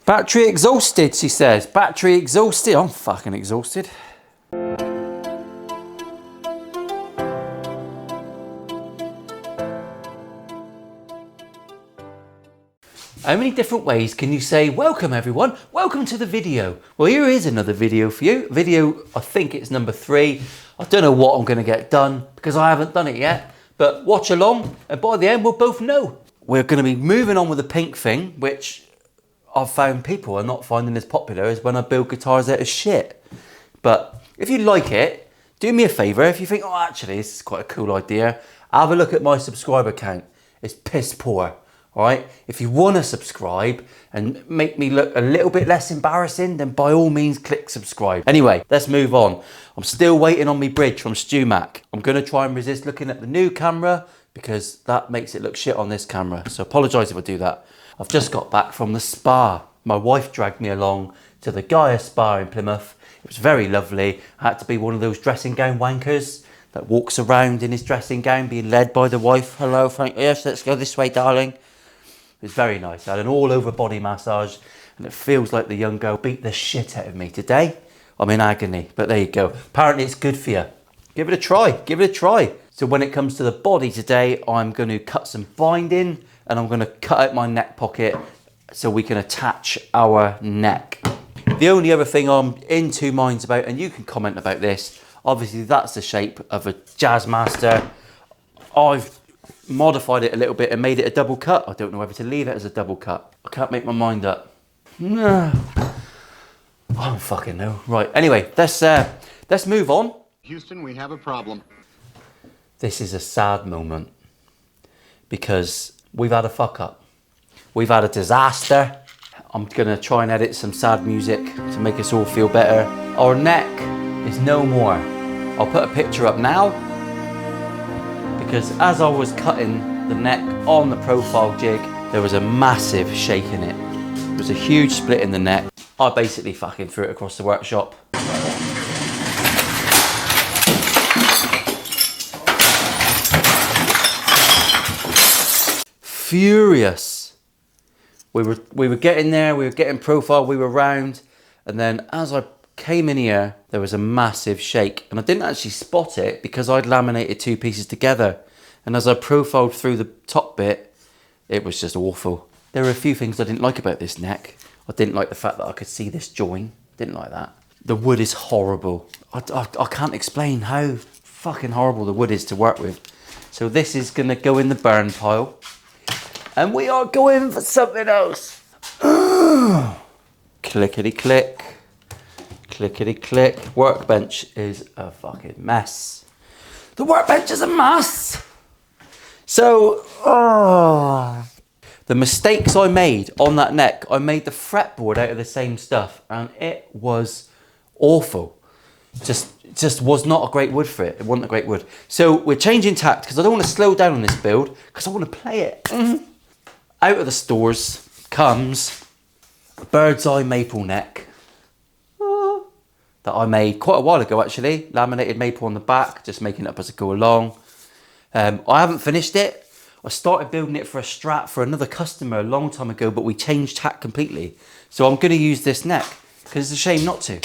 Battery exhausted, she says. Battery exhausted. I'm fucking exhausted. How many different ways can you say, welcome everyone, welcome to the video? Well, here is another video for you. Video, I think it's number 3. I don't know what I'm gonna get done because I haven't done it yet, but watch along and by the end we'll both know. We're gonna be moving on with the pink thing, which I've found people are not finding as popular as when I build guitars out of shit. But if you like it, do me a favor. If you think, oh, actually, this is quite a cool idea, have a look at my subscriber count. It's piss poor. All right, if you want to subscribe and make me look a little bit less embarrassing, then by all means click subscribe. Anyway, let's move on. I'm still waiting on my bridge from StewMac. I'm going to try and resist looking at the new camera because that makes it look shit on this camera. So apologise if I do that. I've just got back from the spa. My wife dragged me along to the Gaia Spa in Plymouth. It was very lovely. I had to be one of those dressing gown wankers that walks around in his dressing gown being led by the wife. Hello, Frank. Yes, let's go this way, darling. It was very nice. I had an all over body massage and it feels like the young girl beat the shit out of me today. I'm in agony, but there you go. Apparently it's good for you. Give it a try, give it a try. So when it comes to the body today, I'm going to cut some binding and I'm going to cut out my neck pocket so we can attach our neck. The only other thing I'm in two minds about, and you can comment about this, obviously that's the shape of a Jazzmaster. I've modified it a little bit and made it a double cut. I don't know whether to leave it as a double cut. I can't make my mind up. No, I don't fucking know. Right, anyway, let's move on. Houston, we have a problem. This is a sad moment because we've had a fuck up. We've had a disaster. I'm gonna try and edit some sad music to make us all feel better. Our neck is no more. I'll put a picture up now, because as I was cutting the neck on the profile jig, there was a massive shake in it. There was a huge split in the neck. I basically fucking threw it across the workshop. Furious. We were getting there, we were getting profile, we were round, and then as I came in here, there was a massive shake, and I didn't actually spot it because I'd laminated two pieces together. And as I profiled through the top bit, it was just awful. There were a few things I didn't like about this neck. I didn't like the fact that I could see this join. Didn't like that. The wood is horrible. I can't explain how fucking horrible the wood is to work with. So this is gonna go in the burn pile. And we are going for something else. Clickety click. Clickety click. Workbench is a fucking mess. The workbench is a mess. So, the mistakes I made on that neck, I made the fretboard out of the same stuff and it was awful. Just was not a great wood for it. It wasn't a great wood. So we're changing tact because I don't want to slow down on this build because I want to play it. Out of the stores comes a bird's eye maple neck that I made quite a while ago actually. Laminated maple on the back, just making it up as I go along. I haven't finished it. I started building it for a Strat for another customer a long time ago, but we changed tack completely. So I'm going to use this neck because it's a shame not to.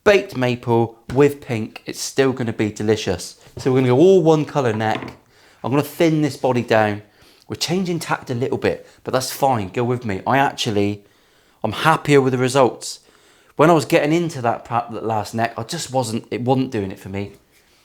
Baked maple with pink, it's still going to be delicious. So we're going to go all one colour neck. I'm going to thin this body down. We're changing tact a little bit, but that's fine. Go with me. I'm happier with the results. When I was getting into that last neck, it wasn't doing it for me.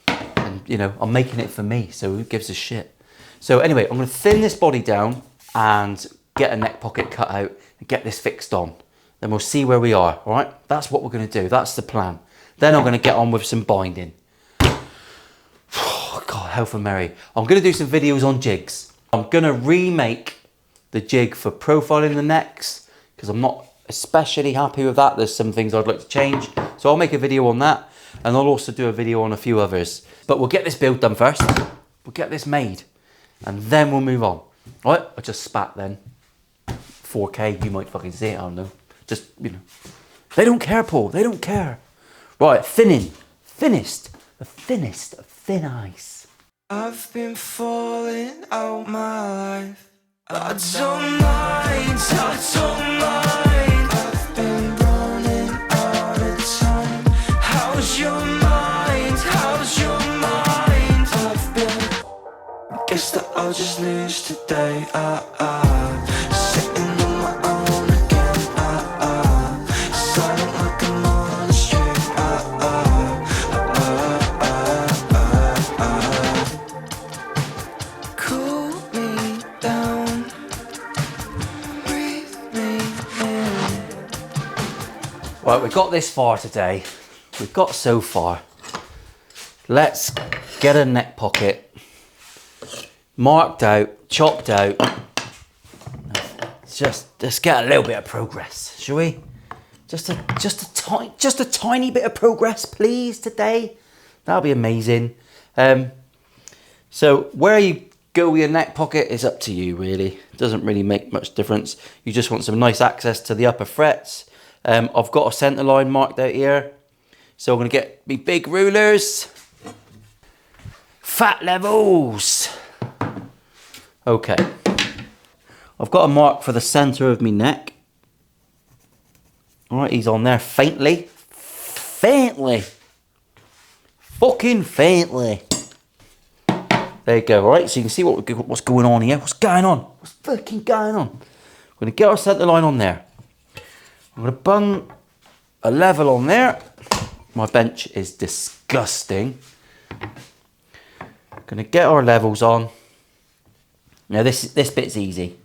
And you know, I'm making it for me, so who gives a shit? So anyway, I'm going to thin this body down and get a neck pocket cut out and get this fixed on. Then we'll see where we are, all right? That's what we're going to do. That's the plan. Then I'm going to get on with some binding. God, hell for Mary. I'm going to do some videos on jigs. I'm going to remake the jig for profiling the necks because I'm not especially happy with that. There's some things I'd like to change. So I'll make a video on that and I'll also do a video on a few others. But we'll get this build done first. We'll get this made and then we'll move on. All right, I just spat then. 4K, you might fucking see it, I don't know. Just, you know. They don't care, Paul, they don't care. Right, thinning, thinnest, the thinnest of thin ice. I've been falling out my life. I don't mind, I don't mind. Right, we've got this far today. We've got so far. Let's get a neck pocket marked out, chopped out. Let's get a little bit of progress, shall we? Just a tiny bit of progress, please, today. That'll be amazing. So where you go with your neck pocket is up to you, really. It doesn't really make much difference. You just want some nice access to the upper frets. I've got a centre line marked out here. So I'm going to get me big rulers. Fat levels. Okay. I've got a mark for the centre of my neck. Alright, he's on there faintly. Faintly. Fucking faintly. There you go, alright, so you can see what's going on here. What's going on? What's fucking going on? We're going to get our centre line on there. I'm going to bung a level on there. My bench is disgusting. Going to get our levels on. Now this bit's easy.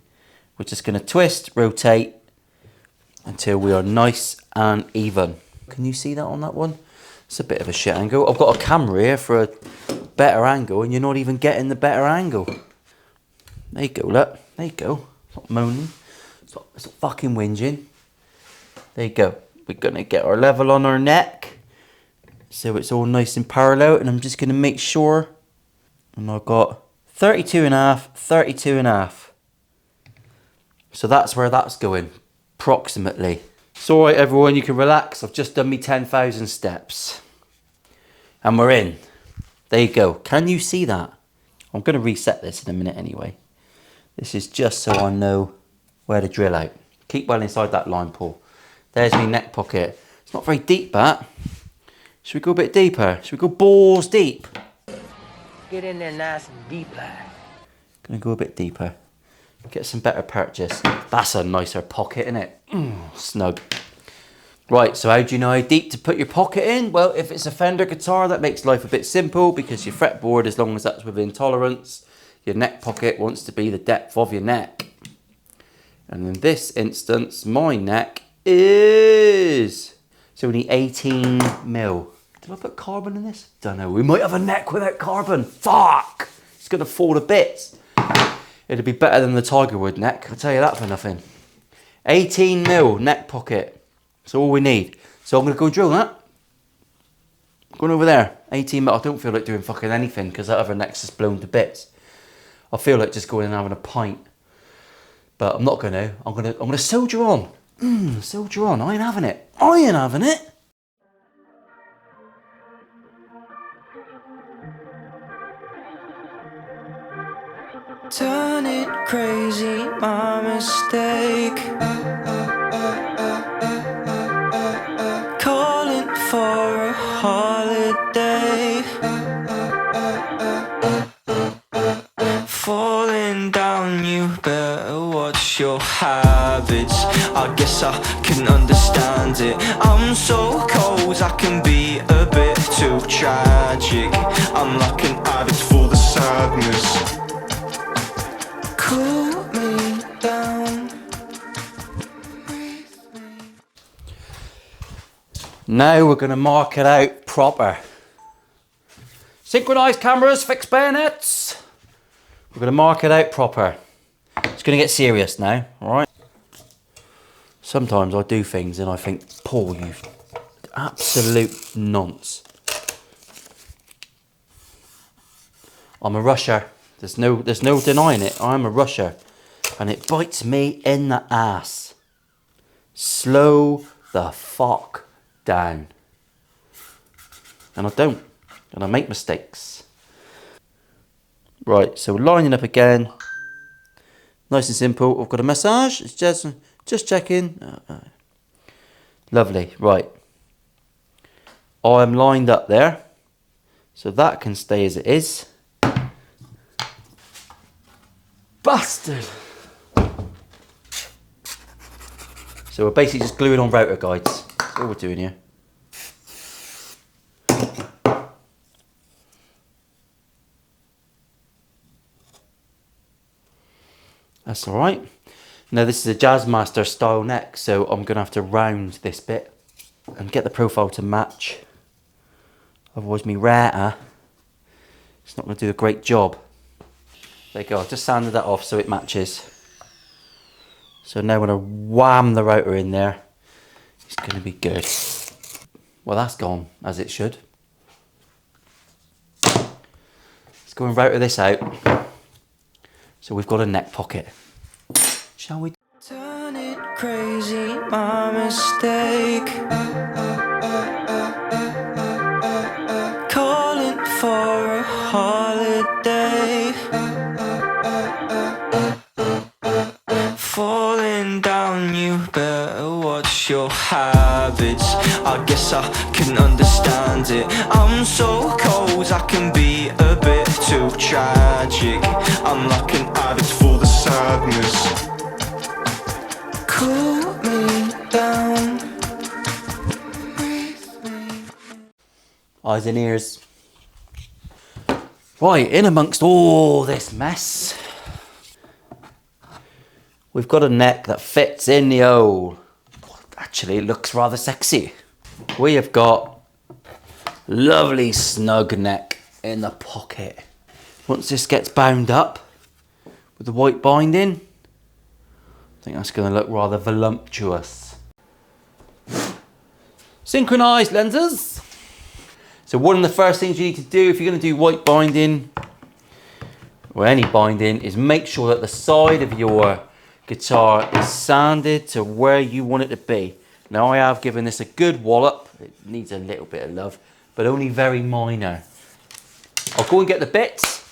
We're just going to twist, rotate until we are nice and even. Can you see that on that one? It's a bit of a shit angle. I've got a camera here for a better angle and you're not even getting the better angle. There you go, look. There you go. It's not moaning. It's not fucking whinging. There you go. We're going to get our level on our neck. So it's all nice and parallel, and I'm just going to make sure. And I've got 32 and a half, 32 and a half. So that's where that's going, approximately. It's all right, everyone, you can relax. I've just done me 10,000 steps. And we're in. There you go. Can you see that? I'm going to reset this in a minute anyway. This is just so I know where to drill out. Keep well inside that line, Paul. There's my neck pocket. It's not very deep, that. Should we go a bit deeper? Should we go balls deep? Get in there nice and deep. Gonna go a bit deeper. Get some better purchase. That's a nicer pocket, isn't it? Snug. Right, so how do you know how deep to put your pocket in? Well, if it's a Fender guitar, that makes life a bit simple because your fretboard, as long as that's within tolerance, your neck pocket wants to be the depth of your neck. And in this instance, my neck is... It's only 18 mil. Did I put carbon in this? Don't know. We might have a neck without carbon. Fuck! It's going to fall to bits. It'd be better than the Tigerwood neck. I'll tell you that for nothing. 18 mil neck pocket. That's all we need. So I'm going to go drill that. Going over there. 18 mil. I don't feel like doing fucking anything because that other neck's just blown to bits. I feel like just going and having a pint. But I'm not going to. I'm going to soldier on. Soldier on. I ain't having it. I ain't having it. Turn it crazy, my mistake. Calling for a holiday. Falling down, you better watch your habits. I guess I can understand it. I'm so cold, I can be a bit too tragic. I'm like an addict for the sadness. Cool me down. Now we're going to mark it out proper. Synchronized cameras, fixed bayonets. We're going to mark it out proper. It's going to get serious now, alright? Sometimes I do things and I think, Paul, you absolute nonce. I'm a rusher. There's no denying it. I'm a rusher. And it bites me in the ass. Slow the fuck down. And I don't. And I make mistakes. Right, so we're lining up again. Nice and simple. I've got a massage. It's just checking. Lovely. Right. I'm lined up there. So that can stay as it is. Bastard! So we're basically just gluing on router guides. That's all we're doing here. That's alright. Now this is a Jazzmaster style neck, so I'm going to have to round this bit. and get the profile to match. Otherwise my router, it's not going to do a great job. There you go, I've just sanded that off so it matches. So now when I wham the router in there, it's going to be good. Well, that's gone as it should. Let's go and router this out. So we've got a neck pocket. Shall we? Turn it crazy, my mistake. Calling for a holiday. Falling down, you better watch your habits. I guess I can understand it. I'm so cold, I can be a bit too tragic. I'm like an addict for the sadness. Cool me down. Eyes and ears. Right, in amongst all this mess, we've got a neck that fits in the hole. Actually, it looks rather sexy. We have got lovely snug neck in the pocket. Once this gets bound up with the white binding, I think that's going to look rather voluptuous. Synchronized lenses. So one of the first things you need to do if you're going to do white binding, or any binding, is make sure that the side of your guitar is sanded to where you want it to be. Now I have given this a good wallop. It needs a little bit of love, but only very minor. I'll go and get the bits.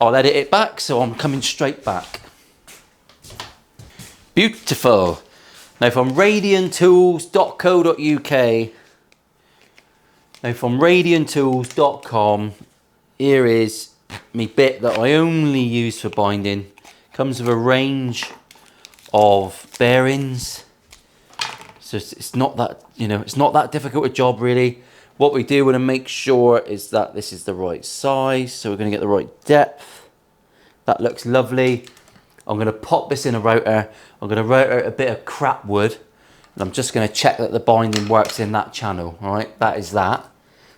I'll edit it back, so I'm coming straight back. Beautiful. Now from radiantools.co.uk. Now from radiantools.com, here is my bit that I only use for binding. Comes with a range of bearings. So it's not that, it's not that difficult a job really. What we do want to make sure is that this is the right size. So we're going to get the right depth. That looks lovely. I'm going to pop this in a router. I'm going to router out a bit of crap wood. And I'm just going to check that the binding works in that channel. All right, that is that.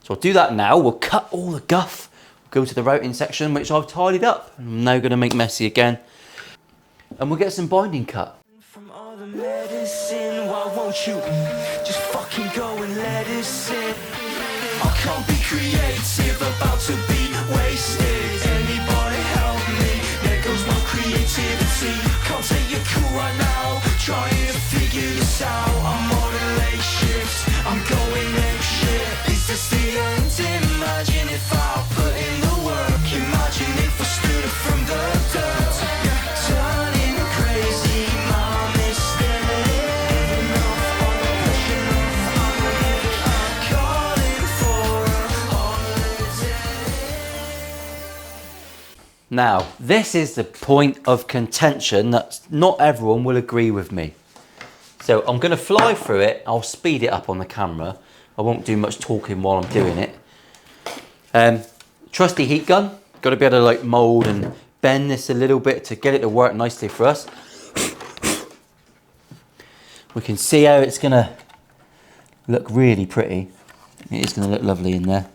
So I'll do that now. We'll cut all the guff. We'll go to the routing section, which I've tidied up. I'm now going to make messy again. And we'll get some binding cut. From all the medicine, why won't you just fucking go and let us in? I can't be creative, about to be wasted. Anybody help me? There goes my creativity. Can't take your cool right now. Trying to figure this out. I'm on a late shift. I'm going ape shit. Is this the end? Imagine if I put in the work. Imagine if I stood up from the dirt. Turning crazy, my mistake. Enough on the pressure, calling for a holiday. Now, this is the point of contention that not everyone will agree with me. So I'm going to fly through it. I'll speed it up on the camera. I won't do much talking while I'm doing it. Trusty heat gun. Got to be able to like mold and bend this a little bit to get it to work nicely for us. We can see how it's going to look really pretty. It is going to look lovely in there.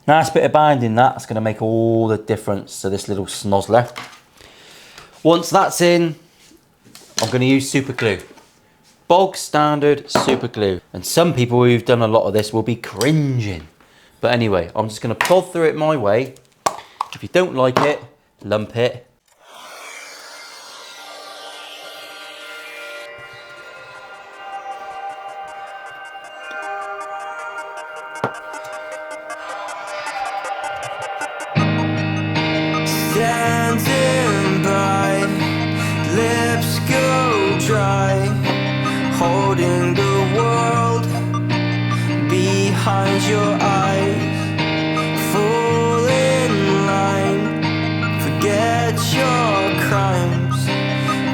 Nice bit of binding that's going to make all the difference to this little snozzler. Once that's in, I'm going to use super glue. Bog standard super glue. And some people who've done a lot of this will be cringing. But anyway, I'm just going to plod through it my way. If you don't like it, lump it. Standing by, lips go dry, holding the world behind your eyes. Fall in line, forget your crimes,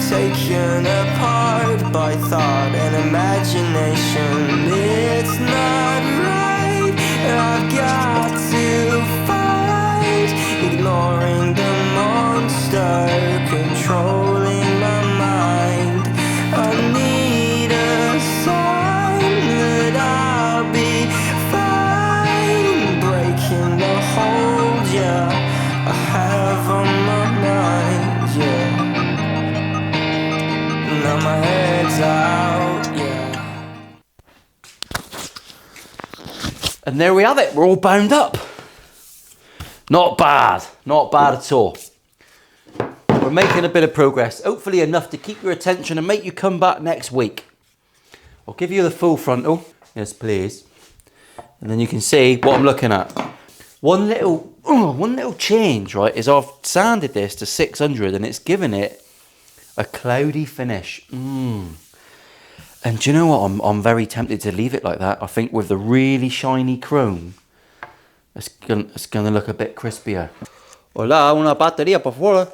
taken apart by thought and imagination. It's not right, I've got to fight, ignoring the monster controlling my mind. I need a sign that And there we have it, we're all bound up. Not bad at all. We're making a bit of progress, hopefully enough to keep your attention and make you come back next week. I'll give you the full frontal, yes please. And then you can see what I'm looking at. One little change, right, is I've sanded this to 600 and it's given it a cloudy finish. And do you know what? I'm very tempted to leave it like that. I think with the really shiny chrome, it's gonna look a bit crispier. Hola, una batería por favor.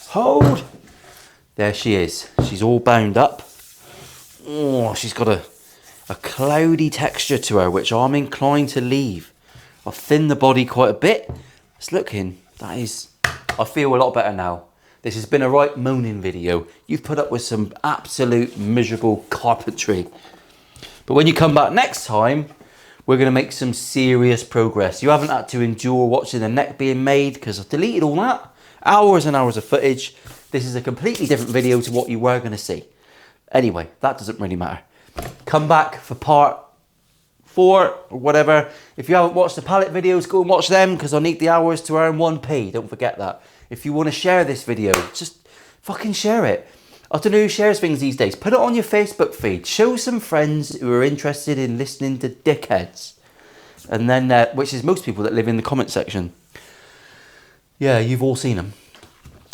Hold. There she is. She's all bound up. Oh, she's got a cloudy texture to her, which I'm inclined to leave. I've thinned the body quite a bit. It's looking, I feel a lot better now. This has been a right moaning video. You've put up with some absolute miserable carpentry. But when you come back next time, we're gonna make some serious progress. You haven't had to endure watching the neck being made because I've deleted all that. Hours and hours of footage. This is a completely different video to what you were gonna see. Anyway, that doesn't really matter. Come back for part 4 or whatever. If you haven't watched the palette videos, go and watch them because I need the hours to earn 1p. Don't forget that. If you want to share this video, just fucking share it. I don't know who shares things these days. Put it on your Facebook feed. Show some friends who are interested in listening to dickheads. And then, which is most people that live in the comment section. Yeah, you've all seen them.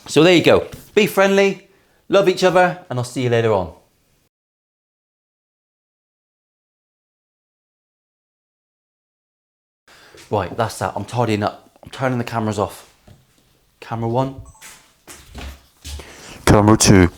So there you go. Be friendly, love each other, and I'll see you later on. Right, that's that. I'm tidying up. I'm turning the cameras off. Camera 1. Camera 2.